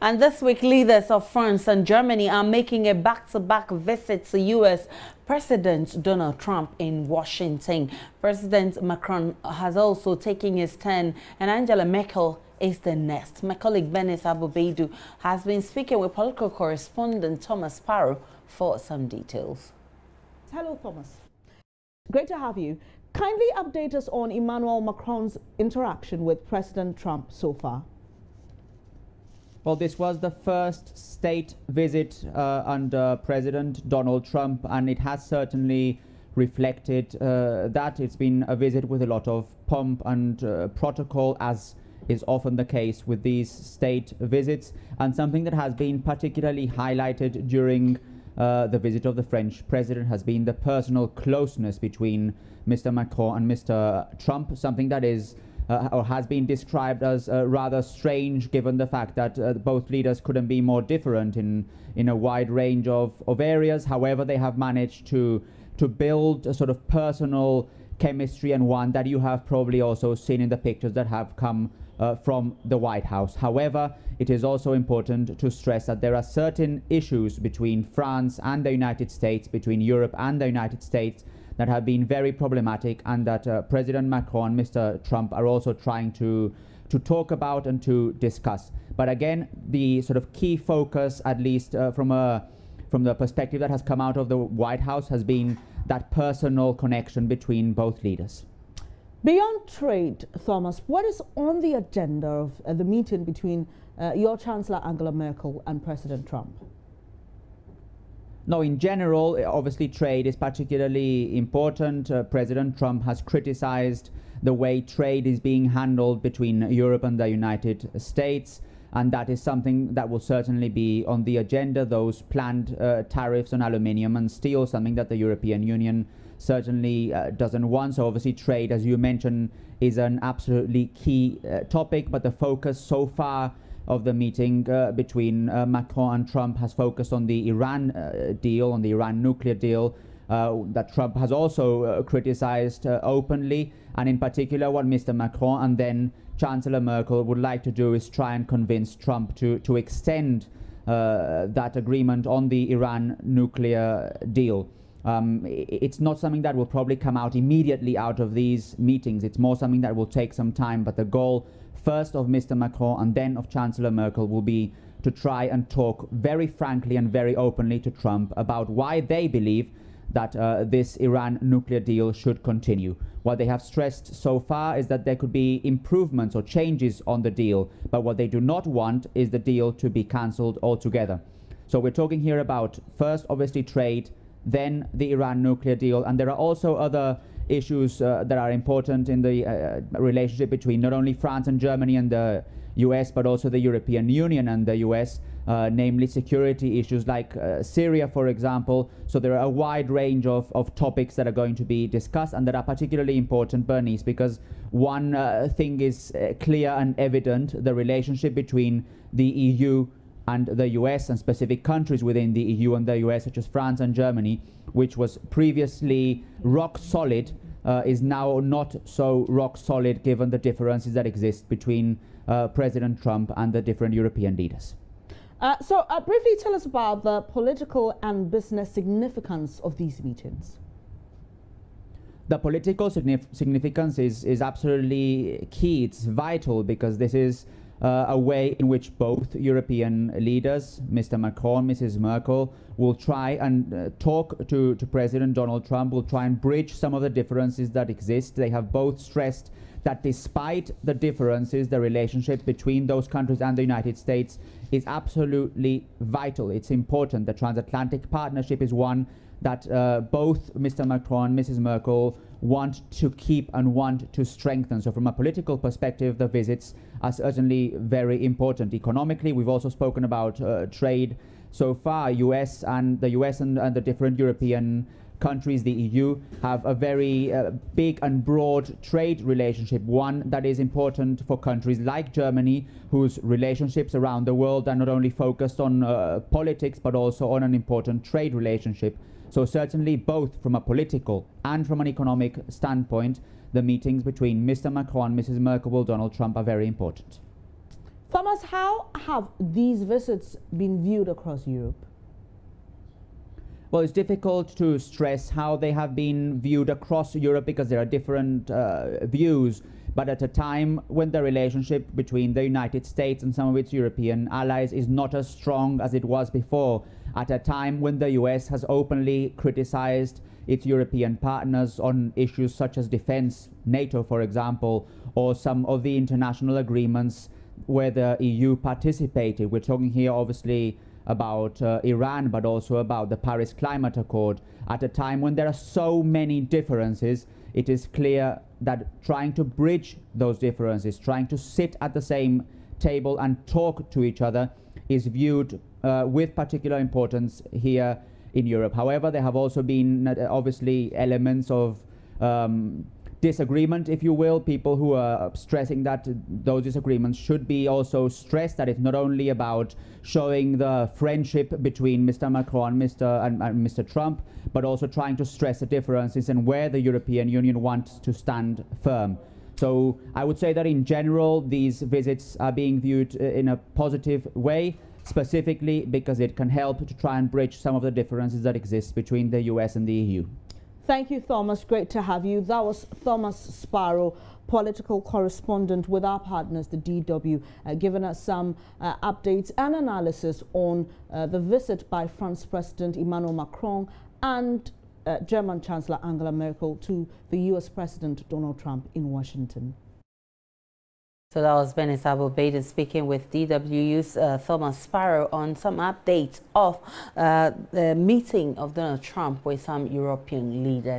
And this week, leaders of France and Germany are making a back-to-back visit to U.S. President Donald Trump in Washington. President Macron has also taken his turn, and Angela Merkel is the next. My colleague Benis Abubeidu has been speaking with political correspondent Thomas Sparrow for some details. Hello, Thomas. Great to have you. Kindly update us on Emmanuel Macron's interaction with President Trump so far. Well, this was the first state visit under President Donald Trump, and it has certainly reflected that. It's been a visit with a lot of pomp and protocol, as is often the case with these state visits, and something that has been particularly highlighted during the visit of the French president has been the personal closeness between Mr. Macron and Mr. Trump, something that is or has been described as rather strange, given the fact that both leaders couldn't be more different in a wide range of areas. However, they have managed to build a sort of personal chemistry, and one that you have probably also seen in the pictures that have come from the White House. However, it is also important to stress that there are certain issues between France and the United States, between Europe and the United States, that have been very problematic, and that President Macron and Mr. Trump are also trying to talk about and to discuss. But again, the sort of key focus, at least from the perspective that has come out of the White House, has been that personal connection between both leaders. Beyond trade, Thomas, what is on the agenda of the meeting between your Chancellor Angela Merkel and President Trump? No, in general, obviously trade is particularly important. President Trump has criticized the way trade is being handled between Europe and the United States, and that is something that will certainly be on the agenda. Those planned tariffs on aluminium and steel, something that the European Union certainly doesn't want. So obviously trade, as you mentioned, is an absolutely key topic, but the focus so far of the meeting between Macron and Trump has focused on the Iran deal, on the Iran nuclear deal, that Trump has also criticized openly. And in particular, what Mr. Macron and then Chancellor Merkel would like to do is try and convince Trump to extend that agreement on the Iran nuclear deal. It's not something that will probably come out immediately out of these meetings. It's more something that will take some time, but the goal first of Mr. Macron and then of Chancellor Merkel will be to try and talk very frankly and very openly to Trump about why they believe that this Iran nuclear deal should continue. What they have stressed so far is that there could be improvements or changes on the deal, but what they do not want is the deal to be cancelled altogether. So we're talking here about first, obviously, trade, then the Iran nuclear deal, and there are also other issues that are important in the relationship between not only France and Germany and the US, but also the European Union and the US, namely security issues like Syria, for example. So there are a wide range of topics that are going to be discussed and that are particularly important, Bernice, because one thing is clear and evident: the relationship between the EU and the US, and specific countries within the EU and the US, such as France and Germany, which was previously rock solid, is now not so rock solid given the differences that exist between President Trump and the different European leaders. So briefly tell us about the political and business significance of these meetings. The political significance is absolutely key. It's vital, because this is a way in which both European leaders, Mr. Macron, Mrs. Merkel, will try and talk to President Donald Trump, will try and bridge some of the differences that exist. They have both stressed that despite the differences, the relationship between those countries and the United States is absolutely vital. It's important. The transatlantic partnership is one that both Mr. Macron and Mrs. Merkel want to keep and want to strengthen. So from a political perspective, the visits are certainly very important. Economically, we've also spoken about trade. So far, the US and the different European countries, the EU, have a very big and broad trade relationship, one that is important for countries like Germany, whose relationships around the world are not only focused on politics, but also on an important trade relationship. So certainly, both from a political and from an economic standpoint, the meetings between Mr. Macron and Mrs. Merkel and Donald Trump are very important. Thomas, how have these visits been viewed across Europe? Well, it's difficult to stress how they have been viewed across Europe because there are different views. But at a time when the relationship between the United States and some of its European allies is not as strong as it was before, at a time when the US has openly criticized its European partners on issues such as defense, NATO for example, or some of the international agreements where the EU participated. We're talking here obviously about Iran, but also about the Paris Climate Accord. At a time when there are so many differences, it is clear that trying to bridge those differences, trying to sit at the same table and talk to each other is viewed with particular importance here in Europe. However, there have also been obviously elements of disagreement, if you will, people who are stressing that those disagreements should be also stressed, that it's not only about showing the friendship between Mr. Macron and Mr. Trump, but also trying to stress the differences and where the European Union wants to stand firm. So I would say that in general, these visits are being viewed in a positive way, specifically because it can help to try and bridge some of the differences that exist between the US and the EU. Thank you, Thomas. Great to have you. That was Thomas Sparrow, political correspondent with our partners, the DW, giving us some updates and analysis on the visit by France President Emmanuel Macron and German Chancellor Angela Merkel to the US President Donald Trump in Washington. So that was Benis Abu-Baden speaking with DW's Thomas Sparrow on some updates of the meeting of Donald Trump with some European leaders.